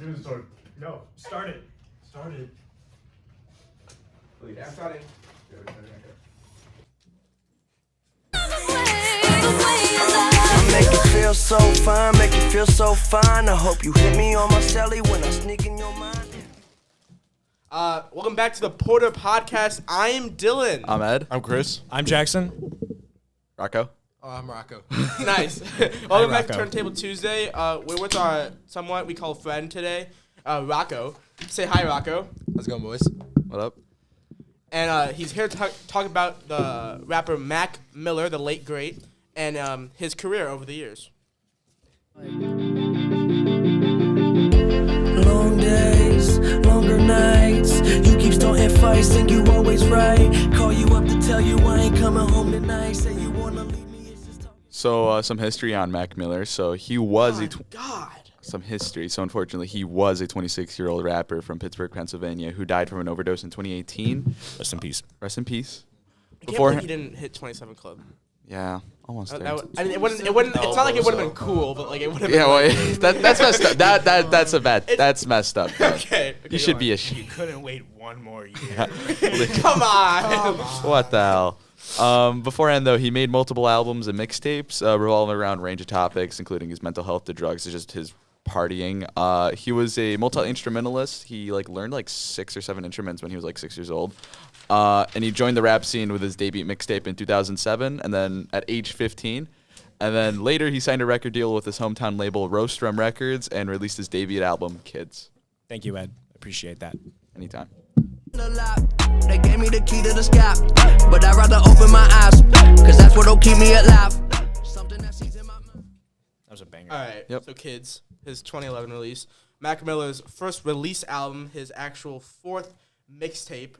Do the story. No, start it. Start it. Yeah, I'm starting. Make you feel so fine, make you feel so fine. I hope you hit me on my celly when I sneak in your mind. Welcome back to the Porter Podcast. I am Dylan. I'm Ed. I'm Chris. I'm Jaxson. Rocco. Oh, I'm Rocco. Nice. Welcome back to Rocco. Turntable Tuesday. We're with our somewhat we call friend today, Rocco. Say hi, Rocco. How's it going, boys? What up? And he's here to talk about the rapper Mac Miller, the late great, and his career over the years. Long days, longer nights. You keep starting fights, think you always right. Call you up to tell you I ain't coming home tonight. Say you wanna leave me. It's just So some history on Mac Miller. So he was God. some history. So unfortunately, he was a 26-year-old rapper from Pittsburgh, Pennsylvania, who died from an overdose in 2018. Rest in peace. Rest in peace. I can't believe he didn't hit 27 Club. Yeah, almost there. It wouldn't. It's not like it would have been cool, but like it would have. Yeah, been well, that's messed up. That's messed up. Okay. You should be ashamed. You couldn't wait one more year. Come on. What the hell? Beforehand, though, he made multiple albums and mixtapes revolving around a range of topics, including his mental health to drugs to just his partying. He was a multi-instrumentalist. He learned 6 or 7 instruments when he was 6 years old. And he joined the rap scene with his debut mixtape in 2007, and then at age 15. And then later, he signed a record deal with his hometown label, Roastrum Records, and released his debut album, Kids. Thank you, Ed. Appreciate that. Anytime. they gave me the key to the sky, but I'd rather open my eyes, cause that's what'll keep me alive. Something that sees in my mind. That was a banger. All right. Yep. So Kids, his 2011 release, Mac Miller's first release album, his actual 4th mixtape.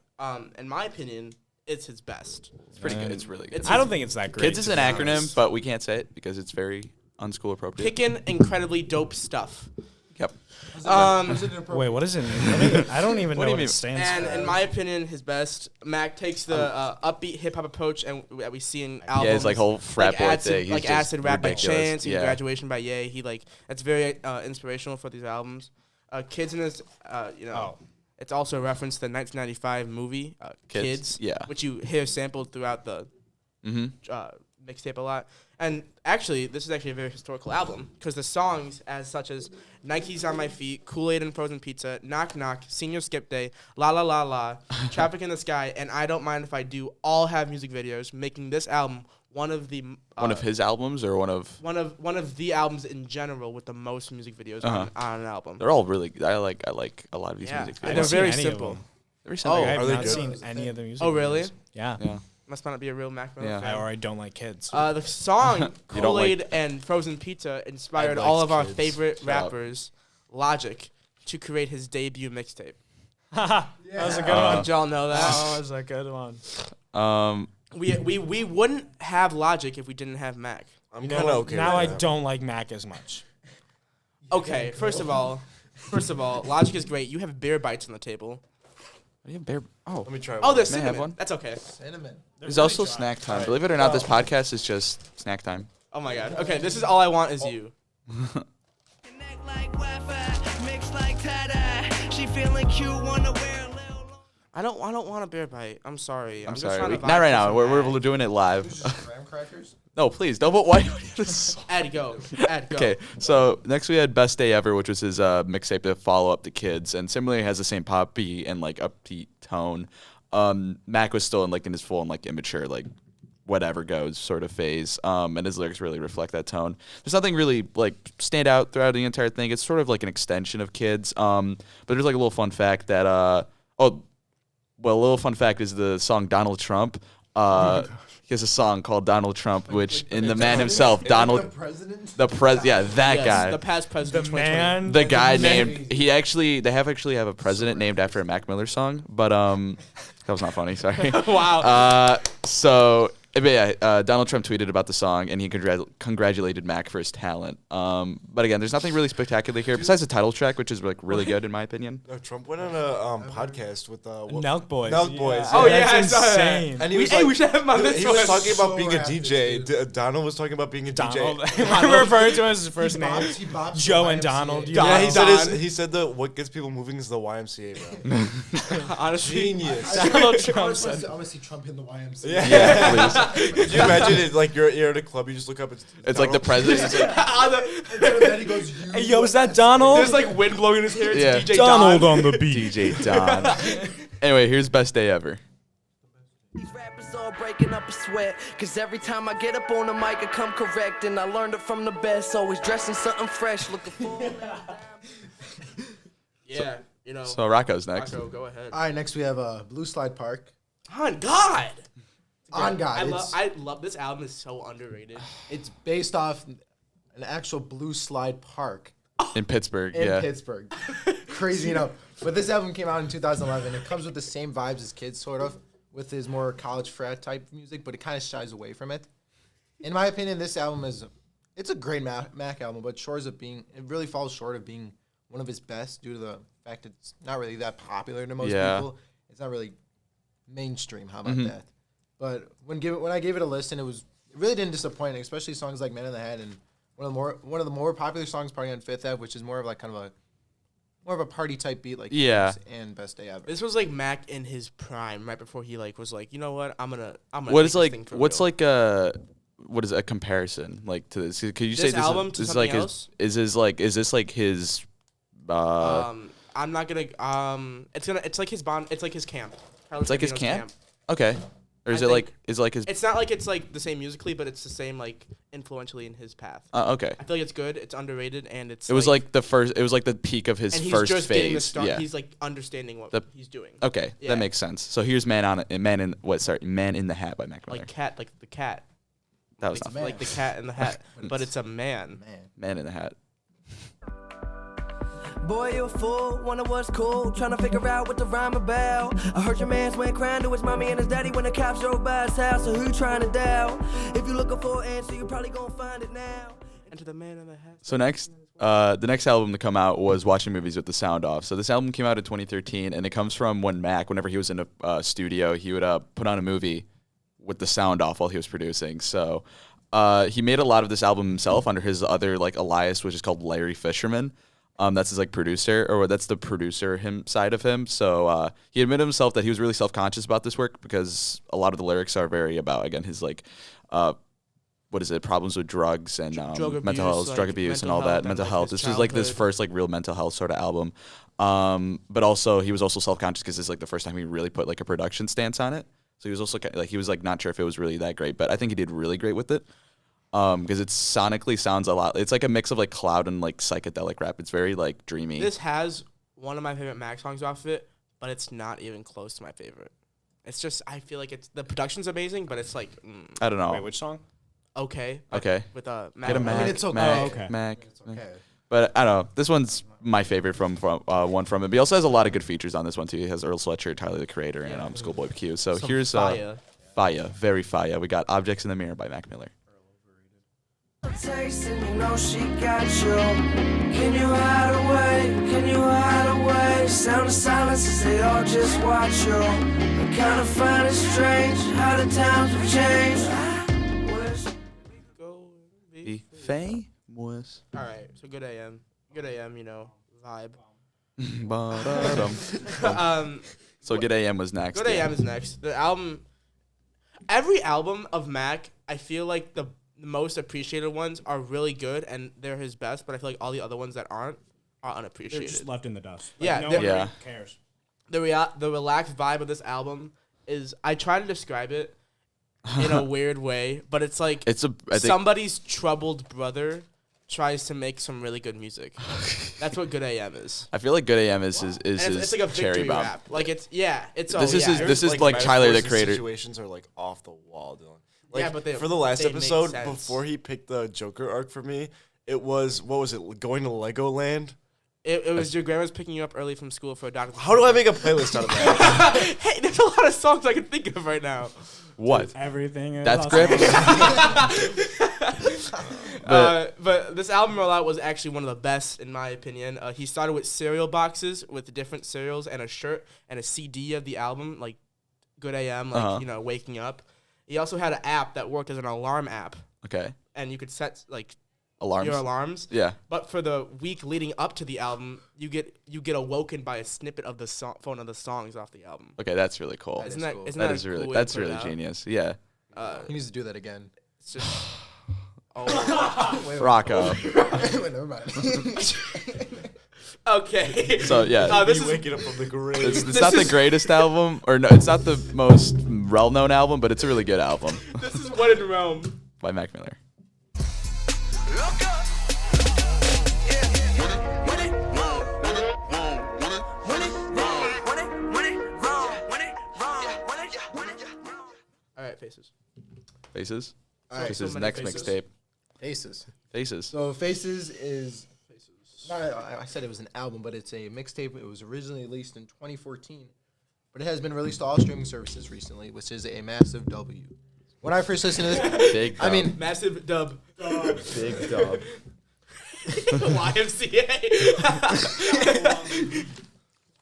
In my opinion, it's his best. It's pretty good. It's really good. It's I don't think it's that great. Kids is an acronym, but we can't say it because it's very unschool appropriate. Picking incredibly dope stuff. Yep. Wait, what does it mean? I don't even What know do you what mean? it stands And for. in my opinion, his best. Mac takes the upbeat hip hop approach and that we see in albums. Yeah, his whole frat boy acid, thing. He's like just Acid Rap by ridiculous. Chance, and Yeah. Graduation by Ye. He that's very inspirational for these albums. Kids in this, it's also a reference to the 1995 movie Kids, yeah. which you hear sampled throughout the Mm-hmm. mixtape a lot. And actually, this is actually a very historical album because the songs, as such as Nikes on My Feet, Kool-Aid and Frozen Pizza, Knock Knock, Senior Skip Day, La La La La, Traffic in the Sky, and I Don't Mind If I Do all have music videos, making this album one of the One of his albums or one of... one of the albums in general with the most music videos on an album. They're all really... I like a lot of these music I videos. haven't They're seen very any simple. of them. Very simple. I have Are they not good? seen any of the music. Oh, really? videos. Yeah. Yeah. Must not be a real Mac Miller Yeah. fan. Or I don't like kids. The song You don't like- Kool-Aid and Frozen Pizza inspired Ed all likes of our kids. favorite Shut up. rappers, Logic, to create his debut mixtape. That was a good Uh, one. Did y'all know that? That was a good one. We wouldn't have Logic if we didn't have Mac. I'm You kind know of what? okay. Now I with that. don't like Mac as much. Okay, first of all, Logic is great. You have beer bites on the table. What do you have bear? Oh. Let me try. Oh, there's May I have cinnamon. one? That's okay. cinnamon. There's also snack time. Believe it or not, this podcast is just snack time. Oh my god. Okay, this is all I want is you. Connect like Wi-Fi, mix like tie-dye. She feeling cute, wanna wear a little. I don't want a beer bite. I'm sorry. I'm just sorry. trying to Not vibe right to now. some We're Mac. doing it live. Graham crackers. No, please. Don't put white. Ed, go. Ed, go. Okay, so next we had Best Day Ever, which was his mixtape to follow up to Kids, and similarly has the same poppy and upbeat tone. Mac was still in his full and immature whatever goes sort of phase, and his lyrics really reflect that tone. There's nothing really stand out throughout the entire thing. It's sort of an extension of Kids. But there's a little fun fact that a little fun fact is the song Donald Trump. He has a song called Donald Trump, which in the man himself, Donald, The president. yeah, that Yes, guy. the past president. The 2020. man. The guy named they have a president named after a Mac Miller song, but that was not funny. Sorry. Wow. So But yeah, Donald Trump tweeted about the song, and he congratulated Mac for his talent. But again, there's nothing really spectacular here besides the title track, which is like really good in my opinion. No, Trump went on a podcast with Nelk Boys. Nelk Boys. Oh yeah, That's I saw that. insane. And he was we should have him on this he one. was talking about So being a happy, DJ. dude. Donald was talking about being a Donald. DJ. I'm referring to him as his first name. He bobs Joe the and YMCA. Donald. You Don. Yeah, know? he said that what gets people moving is the YMCA, bro. Honestly, Genius. Donald I Trump want said. to see Trump in the YMCA. Yeah, please. Could you imagine it? Like you're at a club, you just look up. It's like the president. It's like, And then he goes, Hey, yo, is that Donald? there's like wind blowing in his hair. It's Yeah. DJ Donald Don. on the beat. DJ Don. Anyway, here's best day ever. These rappers all breaking up a sweat. Cause every time I get up on the mic, I come correct. And I learned it from the best. Always dressing something fresh. Looking for. Yeah, you know. So Rocco's next. Rocco, go ahead. All right, next we have Blue Slide Park. On God. On God. I love this album. Is so underrated. It's based off an actual Blue Slide Park In Pittsburgh, in yeah. Pittsburgh. Crazy enough. But this album came out in 2011. It comes with the same vibes as Kids, sort of, with his more college frat type music, but it kind of shies away from it. In my opinion, this album it's a great Mac album, but it really falls short of being one of his best due to the fact that it's not really that popular to most Yeah. people. It's not really mainstream. How about that? But when I gave it a listen, it really didn't disappoint, especially songs like "Man in the Hat" and one of the more popular songs, "Party on Fifth Ave," which is more of like kind of a party type beat, like Yeah. Kids and "Best Day Ever." This was like Mac in his prime, right before he like was like, you know what, I'm gonna. What make is this like? thing for What's real. like what is a comparison like to this? Could you say This album to this is something like else? is this like his? I'm not gonna. It's like his bond. It's like his camp. Carlos It's like his Gambino's camp? Okay. Or is I it like think is it like his? It's not like it's like the same musically, but it's the same like influentially in his path. Okay. I feel like it's good. It's underrated, and it's. It was like the first. It was like the peak of his and he's first just getting the phase. start. Yeah. He's like understanding what he's doing. Okay, Yeah. that makes sense. So here's Man in the Hat by Mac Miller. Like cat, like the cat. That was Like, not like the cat in the hat, but it's a man. Man in the Hat. Boy, you a fool, wonder what's cool. Trying to figure out what the rhyme about. I heard your man's went crying to his mommy and his daddy when the cops drove by his house. So who you trying to doubt? If you're looking for an answer, you probably gonna find it now. Enter the man in the hat. So next, the next album to come out was Watching Movies with the Sound Off. So this album came out in 2013, and it comes from when Mac, whenever he was in a studio, he would put on a movie with the sound off while he was producing. So he made a lot of this album himself under his other like alias, which is called Larry Fisherman. That's his like producer, or that's the producer side of him. So he admitted himself that he was really self-conscious about this work because a lot of the lyrics are very about, again, his like problems with drugs and Drug mental abuse, health, drug like, abuse and mental all that, health and, mental like, health. his This was like his childhood. first like real mental health sort of album. But also he was also self-conscious because it's like the first time he really put like a production stance on it. So he was also like he was like not sure if it was really that great, but I think he did really great with it. Because it sonically sounds a lot. It's like a mix of like cloud and like psychedelic rap. It's very like dreamy. This has one of my favorite Mac songs off of it, but it's not even close to my favorite. It's just I feel like the production's amazing, but it's like I don't know. Wait, which song? okay. but Okay. With Mac. Get a Mac. I mean, it's okay. Mac, Oh, okay. Mac. Okay. But I don't know. This one's my favorite from one from it. But he also has a lot of good features on this one too. He has Earl Sweatshirt, Tyler the Creator, and Schoolboy Q. So Some here's fire. Fire, very fire. We got Objects in the Mirror by Mac Miller. Taste and you know she got you. Can you hide away? Can you hide away? Sound of silence as they all just watch you. I kinda find it strange how the times have changed. I wish Go Be famous. All right, so good AM, you know, vibe. So Good AM was next. Good yeah. AM is next. The album, every album of Mac, I feel like the most appreciated ones are really good and they're his best, but I feel like all the other ones that aren't are They're unappreciated. just left in the dust. Yeah, no they're- one Yeah. really cares. The relaxed vibe of this album is, I try to describe it in a weird way, but it's like I think somebody's troubled brother tries to make some really good music. That's what Good AM is. I feel like Good AM is his And it's like a cherry victory bomb. rap. Like it's This is his- this is like metaphors Tyler, the and Creator. Situations are like off the wall, Dylan. Like, Yeah, but for the last they make episode, sense. before he picked the Joker arc for me, it was what was it? Going to Legoland. It was your grandma's picking you up early from school for a doctor's. How do I make a playlist out of that? Hey, there's a lot of songs I can think of right now. What? Everything. Is That's awesome. But- But this album rollout was actually one of the best in my opinion. He started with cereal boxes with different cereals and a shirt and a CD of the album, like Good AM, like waking up. He also had an app that worked as an alarm app, Okay. and you could set like Alarms. your alarms. Yeah. But for the week leading up to the album, you get awoken by a snippet of the phone of the songs off the album. Okay, that's really cool. Isn't is that cool. isn't That that is a really cool way to that's put it really out? genius. Yeah. He needs to do that again. It's just oh. Rocco. Wait, never mind. Okay. So yeah. This Me is waking up from the grave. It's not the greatest album, or no, it's not the most well-known album, but it's a really good album this is What in Rome. by Mac Miller. All right, Faces. Faces. All right, This so is many next faces. mixtape. Faces. Faces. So Faces is. I said it was an album, but it's a mixtape. It was originally released in 2014, but it has been released to all streaming services recently, which is a massive W. When I first listened to this, Big. I mean, Massive dub. big dub. YMCA.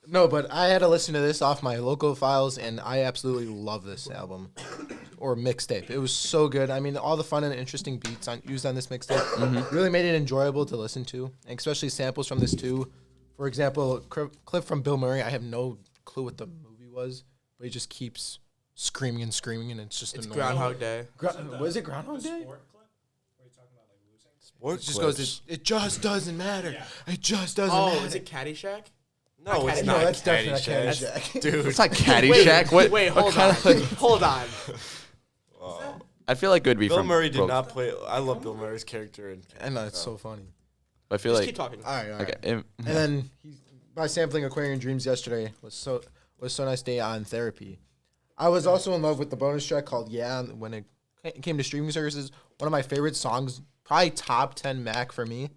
no, but I had to listen to this off my local files, and I absolutely love this album or mixtape. It was so good. I mean, all the fun and interesting beats used on this mixtape really made it enjoyable to listen to, and especially samples from this too. For example, clip from Bill Murray. I have no clue what the movie was, but he just keeps screaming, and it's just It's annoying. Groundhog Day. Was it Groundhog Day? Sport It just goes. It just doesn't matter. It just doesn't Oh, matter. is it Caddyshack? No, it's No, not. that's definitely Caddyshack. not Caddyshack. Dude. It's not Caddyshack. Wait, what hold kind on. of, like, Hold on. I feel like it would be Bill from Murray did Broke- not play. I love Bill Murray's character. And I know it's so funny. I feel Just like keep talking. All right. okay. And then by sampling Aquarian Dreams yesterday was so nice day on therapy. I was also in love with the bonus track called Yeah when it came to streaming services. One of my favorite songs, probably top 10 Mac for me.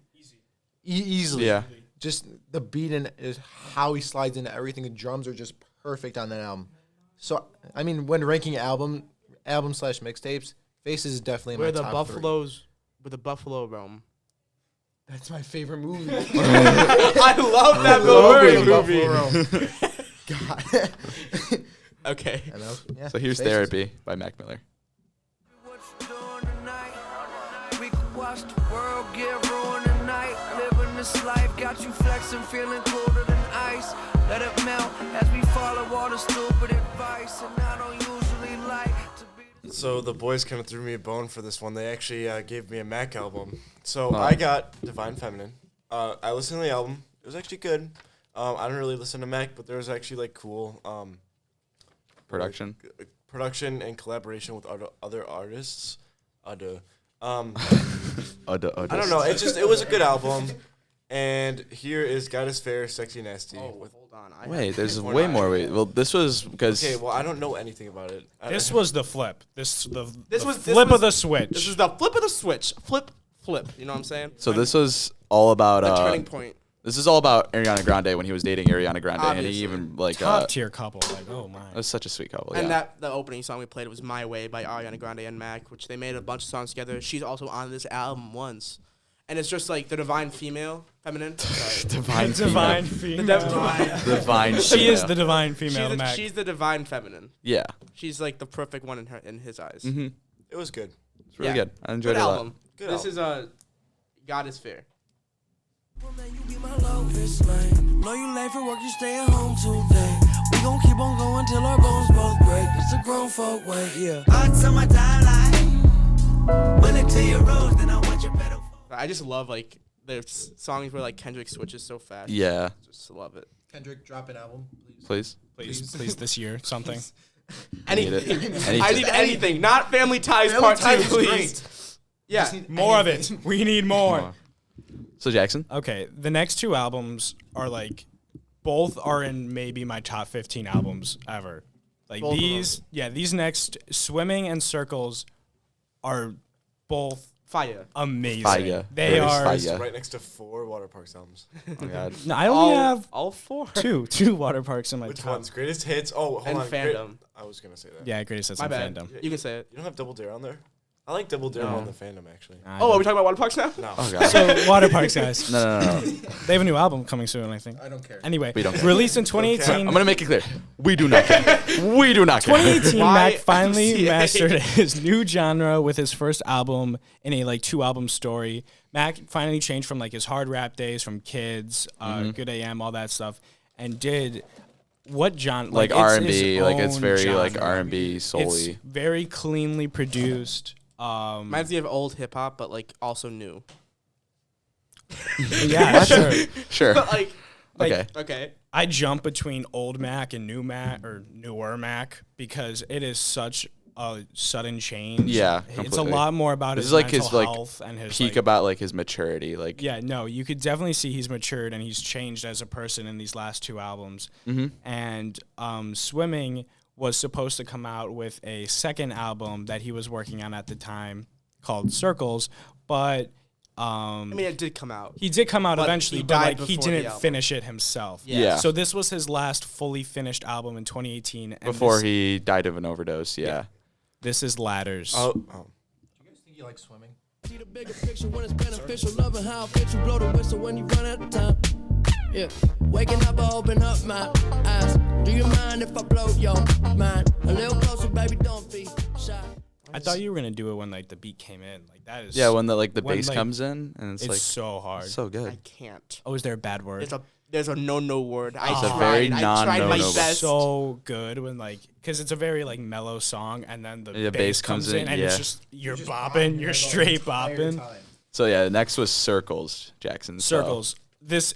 Easily. Yeah. Just the beat and is how he slides into everything. The drums are just perfect on that album. So I mean, when ranking album/mixtapes, Faces is definitely in Where my the top 3. where the buffalo roam. That's my favorite movie. I love that Bill Murray movie. God. Okay. And yeah, So here's Faces. Therapy by Mac Miller. What you doing tonight? We could watch the world get ruined tonight. Living this life got you flexing, feeling colder than ice. Let it melt as we follow all the stupid advice. And I don't usually like to be. So the boys kind of threw me a bone for this one. They actually gave me a Mac album. So I got Divine Feminine. I listened to the album. It was actually good. I don't really listen to Mac, but there was actually like cool Production. production and collaboration with other artists. I don't know. It was a good album. And here is God is Fair, Sexy Nasty. Hold on. Wait, there's Or way not. more. Well, this was because Okay, well, I don't know anything about it. This was the flip. This was- flip of the switch. This is the flip of the switch. Flip. You know what I'm saying? so this was all about The turning point. this is all about Ariana Grande when he was dating Ariana Grande, and Obviously. he even like top tier couple. Like, oh my. it was such a sweet couple. And Yeah. the opening song we played was My Way by Ariana Grande and Mac, which they made a bunch of songs together. She's also on this album once. And it's just like the divine feminine. Sorry. Divine Divine female. female. Divine She is female. the divine female. Mac. she's the divine feminine. Yeah. She's like the perfect one in his eyes. Mm-hmm. It was good. It's really Yeah. good. I enjoyed Good it a lot. album. Good This album. is God is Fair. Well, man, you be my lowest lane. Know you late for work, you stay at home today. We gon' keep on going till our bones both break. It's a grown folk way, yeah. On summertime life. When it to your rose, then I want your better. I just love like the songs where like Kendrick switches so fast. Yeah. Just love it. Kendrick, drop an album, please. Please. please this year something. Need it. Anything. I need anything. Not Family Ties Family Part Ties 2, is please. Yeah. Just need More of anything. it. We need more. So Jackson. Okay, the next two albums are like, both are in maybe my top 15 albums ever. Like Both of these next, Swimming and Circles, are both Fire. amazing. Fire. They Greatest are. fire. Right next to 4 Water Parks albums. Oh God. No, I only have all 4. two water parks in my Which top. ones? Greatest hits? Oh, hold And on. fandom. I was gonna say that. Yeah, greatest hits My in bad. fandom. You can say it. You don't have Double Dare on there? I like Double Dare more than Fandom, actually. I Oh, are don't- we talking about water parks now? No. Oh God. so water parks, guys. No. They have a new album coming soon, I think. I don't care. Anyway, We don't care. released in 2018. I'm gonna make it clear. We do not care. We do not care. 2018, Why Mac finally MCA? mastered his new genre with his first album in a like 2-album story. Mac finally changed from like his hard rap days from Kids, Good AM, all that stuff, and did what genre Like it's R&B, his like it's own very like genre. R&B It's solely. very cleanly produced. Reminds me of old hip hop, but like also new. Yeah, sure. Sure. like, Okay. okay. I jump between old Mac and new Mac or newer Mac because it is such a sudden change. Yeah, it's a completely. lot more about This his is like mental his like health and his peak like, about like his maturity. Like Yeah, no, you could definitely see he's matured and he's changed as a person in these last 2 albums. And Swimming was supposed to come out with a second album that he was working on at the time called Circles, but I mean, it did come out. he did come out But eventually, he but died like he before the didn't album. finish it himself. Yeah. So this was his last fully finished album in 2018. And before this, he died of an overdose. Yeah. this is Ladders. Oh. Do you guys think you like swimming? See the bigger picture when it's beneficial. Loving how it fits you. Blow the whistle when you run out of time. Yeah. Waking up, I open up my eyes. Do you mind if I blow your mind? A little closer, baby, don't be shy. I thought you were gonna do it when like the beat came in. Like that is Yeah, when the like the when, bass like, comes in and it's, it's like so hard. so good. I can't. Oh, is there a bad word? There's a no word. I It's tried. a very I tried my non-no-no. best. so good when like because it's a very like mellow song and then the The bass comes in and it's yeah. just you're Just bopping, you're straight bopping. So yeah, next was Circles, Jackson. So Circles. This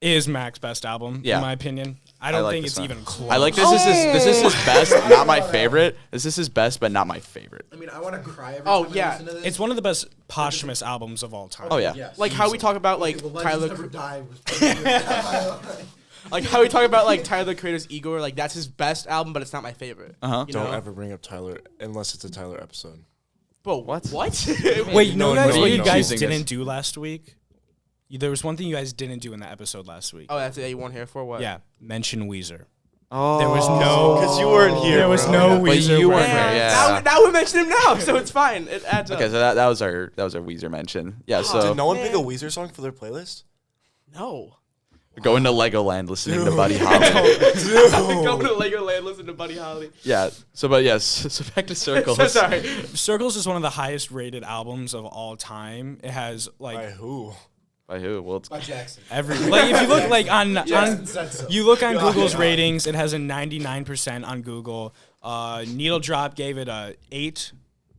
is Mac's best album Yeah. in my opinion. I don't like think this it's one. even close. I like this. This is his best, not my favorite. This is his best, but not my favorite. I mean, I want to cry every Oh, time yeah. I listen to this. It's one of the best posthumous albums of all time. Oh yeah. Yes. Like how we talk about like The Legends Tyler, Never Die was like how we talk about like Tyler the Creator's Igor. Like that's his best album, but it's not my favorite. Uh-huh. You Don't know? ever bring up Tyler unless it's a Tyler episode. But What? What? Wait, you know No, guys no, what you no. guys Choosing didn't this. do last week? There was one thing you guys didn't do in that episode last week. Oh, that's it. You weren't here for what? Yeah, mention Weezer. Oh. There was no Because you weren't here. There was bro. no But Weezer. you weren't reference. here, yeah. Now we mention him now, so it's fine. It adds Okay, up. so that was our Weezer mention. Yeah. Did So no one pick a Weezer song for their playlist? No. going to Legoland, listening to Buddy Holly. Go to Legoland, listen to Buddy Holly. Yeah. So but yes. So back to Circles. So sorry. Circles is one of the highest rated albums of all time. It has By like who? By who? Well, it's by Jaxson. every like if you look like on Jaxson said so. you look on Google's ratings, it has a 99% on Google. Needle Drop gave it a 8.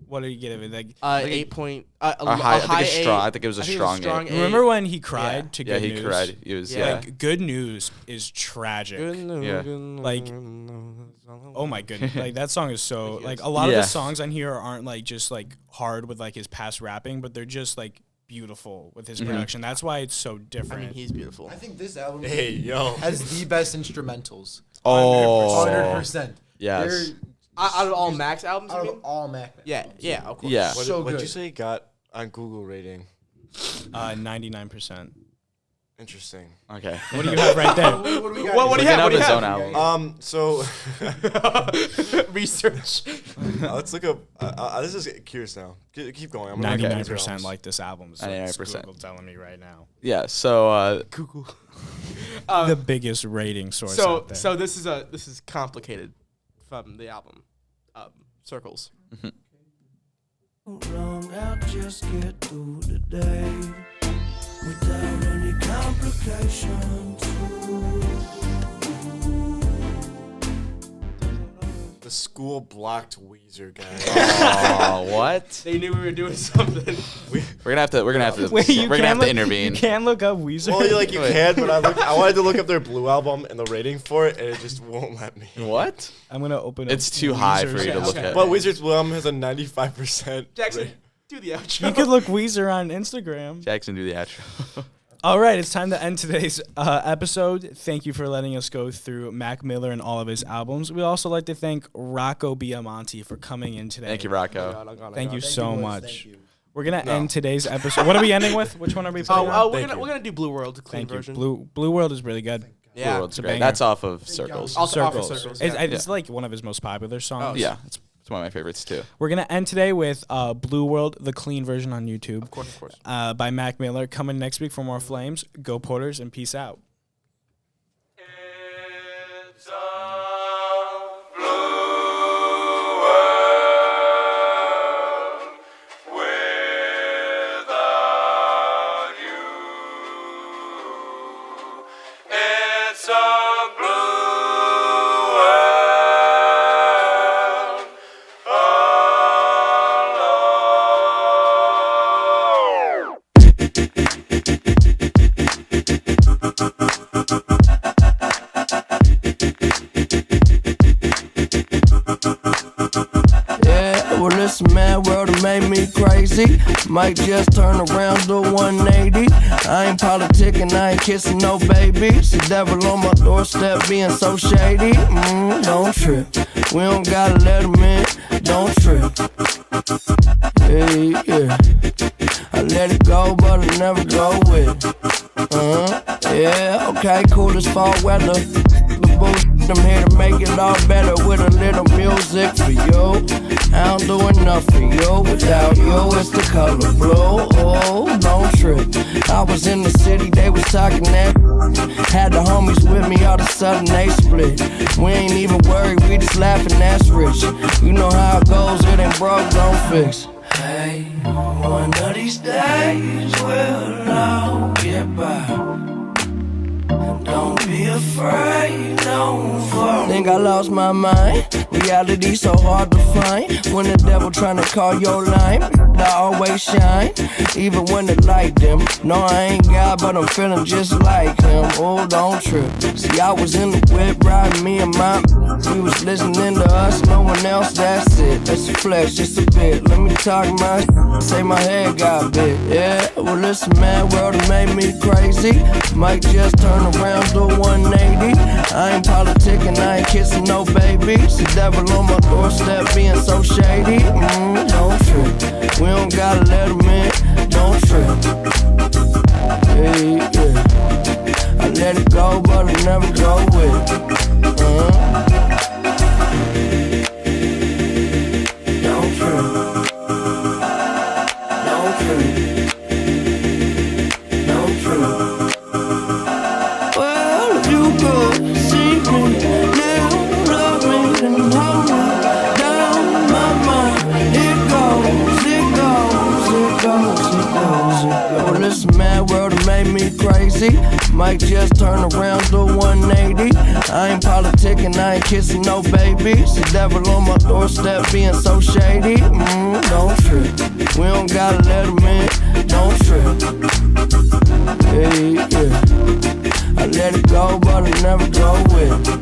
What did he give it? Like 8 point. A high- I think high it's eight. strong. I think it was a think strong eight. remember when he cried to yeah, Good he News? cried. He was Yeah. yeah. Like Good News is tragic. Yeah. Like, Oh my goodness. Like that song is so like a lot of Yeah. the songs on here aren't like just like hard with like his past rapping, but they're just like beautiful with his production. That's why it's so I different. mean, he's beautiful. I think this album Hey, yo. has the best instrumentals. Oh. 100%. Yes. They're Out of all Max albums, you out mean? of all Mac. Yeah, yeah, of course. Yeah. So What'd good. you say it got on Google rating? 99%. Interesting. Okay. What do you have right there? What do we got? What do you Looking have? up What do you his own have? album. So Research. let's look up. This is curious now. Keep going. I'm gonna look at other 99% albums. like this album. So 99%. Google telling me right now. Yeah. So Google. The biggest rating source out there. So this is complicated from the album, Circles. Long, I'll just get through the day without any complications. The school blocked Weezer, guys. oh, what? They knew we were doing something. We're gonna have to. We're gonna have to. Wait, we're gonna have to intervene. You can't look up Weezer. Well, like you can, but I wanted to look up their Blue album and the rating for it, and it just won't let me. What? I'm gonna open up. It's too high for you to Weezer's- look okay. at. But Weezer's Blue album has a 95%. Jackson, do the outro. You could look Weezer on Instagram. Jackson, do the outro. All right, it's time to end today's episode. Thank you for letting us go through Mac Miller and all of his albums. We'd also like to thank Rocco Biamonte for coming in today. Thank you, Rocco. Thank you so boys. much. Thank you. We're gonna end today's episode. What are we ending with? Which one are we putting on? Oh, we're gonna do Blue World, the clean Thank you. version. Blue World is really good. Yeah, Blue World's it's a great. banger. That's off of Circles. Also off of Circles. Yeah. It's like one of his most popular songs. Yeah, it's one of my favorites too. We're gonna end today with Blue World, the clean version on YouTube. Of course. By Mac Miller. Coming next week for more Flames. Go Porters and peace out. It's a blue world without you. It's a blue world alone. Yeah, well, this mad world that made me crazy. Might just turn around to 180. I ain't politicking, I ain't kissing no babies. The devil on my doorstep being so shady. Don't trip. We don't gotta let him in. Don't trip. Yeah. I let it go, but I never go with it. Yeah, okay, cool as fall weather. The bullshit, I'm here to make it all better with a little music for you. I don't do enough for you. Without you, it's the color blue. Oh, don't trip. I was in the city, they was talking that. Had the homies with me, all of a sudden they split. We ain't even worried, we just laughing, that's rich. You know how it goes, it ain't broke, don't fix. Hey, one of these days we'll all get by. Don't be afraid, don't fall. Think I lost my mind. Reality so hard to find. When the devil tryna call your line, I always shine. Even when the light dim. No, I ain't God, but I'm feeling just like him. Oh, don't trip. See, I was in the whip riding me and my. We was listening to us, no one else, that's it. That's a flex, just a bit. Let me talk my say my head got big. Yeah, well, listen, man, world that made me crazy. Might just turn around to 180. I ain't politicking, I ain't kissing no babies. The devil on my doorstep being so shady. Don't trip. We don't gotta let him in. Don't trip. Yeah. I let it go, but I never go with it. Don't trip. Don't trip. Don't trip. Well, if you could see me now, love me, then hold me down my mind. It goes. Well, this mad world that made me crazy. Might just turn around to 180. I ain't politicking, I ain't kissing no babies. The devil on my doorstep being so shady. Don't trip. We don't gotta let him in. Don't trip. Yeah. I let it go, but I never go with it.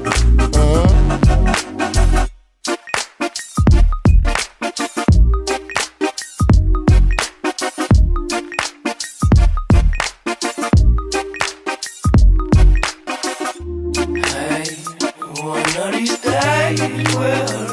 One of these days, well,